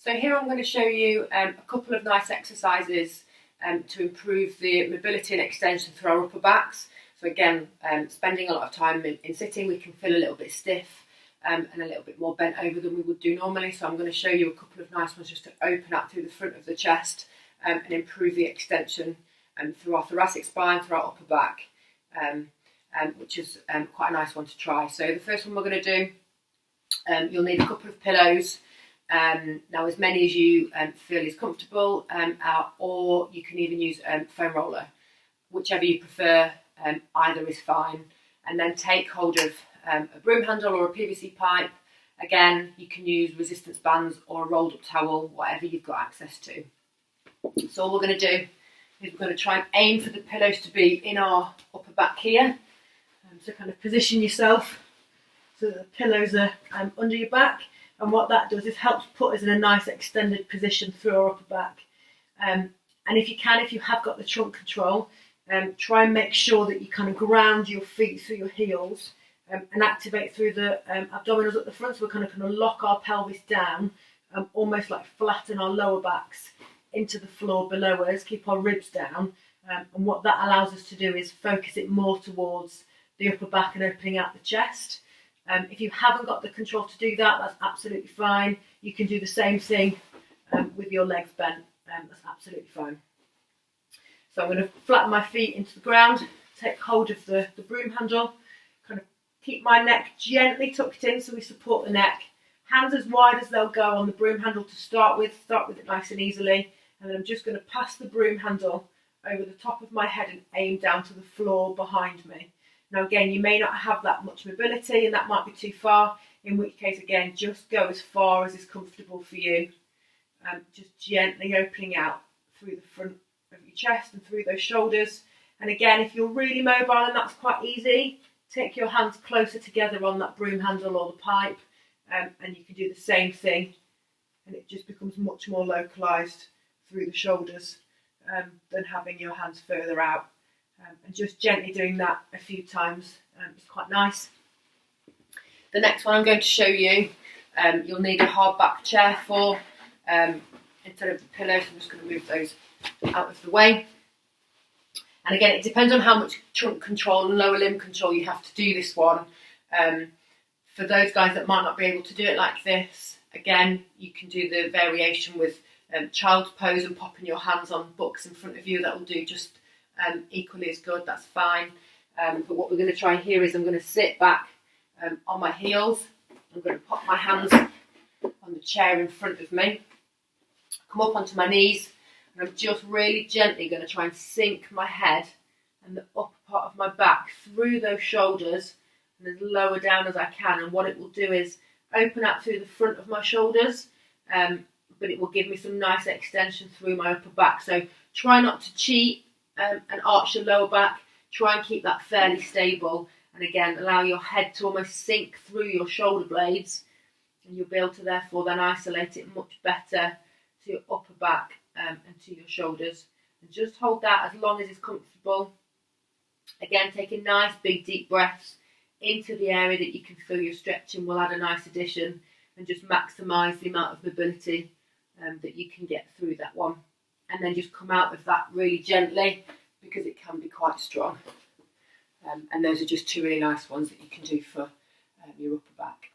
So here I'm going to show you a couple of nice exercises to improve the mobility and extension through our upper backs. So again, spending a lot of time in sitting, we can feel a little bit stiff and a little bit more bent over than we would do normally. So I'm going to show you a couple of nice ones just to open up through the front of the chest and improve the extension through our thoracic spine, through our upper back, which is quite a nice one to try. So the first one we're going to do, you'll need a couple of pillows. Now as many as you feel is comfortable, or you can even use foam roller, whichever you prefer, either is fine. And then take hold of a broom handle or a PVC pipe. Again, you can use resistance bands or a rolled up towel, whatever you've got access to. So all we're going to do is we're going to try and aim for the pillows to be in our upper back here. So kind of position yourself so that the pillows are under your back. And what that does is helps put us in a nice extended position through our upper back. And if you have got the trunk control, try and make sure that you kind of ground your feet through your heels and activate through the abdominals at the front. So we're kind of lock our pelvis down, almost like flatten our lower backs into the floor below us, keep our ribs down. And what that allows us to do is focus it more towards the upper back and opening out the chest. If you haven't got the control to do that, that's absolutely fine. You can do the same thing with your legs bent. That's absolutely fine. So I'm going to flatten my feet into the ground, take hold of the broom handle, kind of keep my neck gently tucked in so we support the neck. Hands as wide as they'll go on the broom handle to start with it nice and easily. And then I'm just going to pass the broom handle over the top of my head and aim down to the floor behind me. Now again, you may not have that much mobility and that might be too far, in which case again, just go as far as is comfortable for you. Just gently opening out through the front of your chest and through those shoulders. And again, if you're really mobile and that's quite easy, take your hands closer together on that broom handle or the pipe and you can do the same thing. And it just becomes much more localised through the shoulders than having your hands further out. And just gently doing that a few times is quite nice. The next one I'm going to show you, you'll need a hard back chair for, instead of the pillows. I'm just going to move those out of the way. And again, it depends on how much trunk control and lower limb control you have to do this one. For those guys that might not be able to do it like this, again, you can do the variation with child's pose and popping your hands on books in front of you. That will do just equally as good, that's fine. But what we're going to try here is I'm going to sit back on my heels. I'm going to pop my hands on the chair in front of me, come up onto my knees, and I'm just really gently going to try and sink my head and the upper part of my back through those shoulders and as lower down as I can. And what it will do is open up through the front of my shoulders, but it will give me some nice extension through my upper back. So try not to cheat and arch your lower back. Try and keep that fairly stable, and again allow your head to almost sink through your shoulder blades, and you'll be able to therefore then isolate it much better to your upper back and to your shoulders. And just hold that as long as it's comfortable. Again, taking nice big deep breaths into the area that you can feel you're stretching will add a nice addition and just maximise the amount of mobility that you can get through that one. And then just come out of that really gently, because it can be quite strong. And those are just two really nice ones that you can do for your upper back.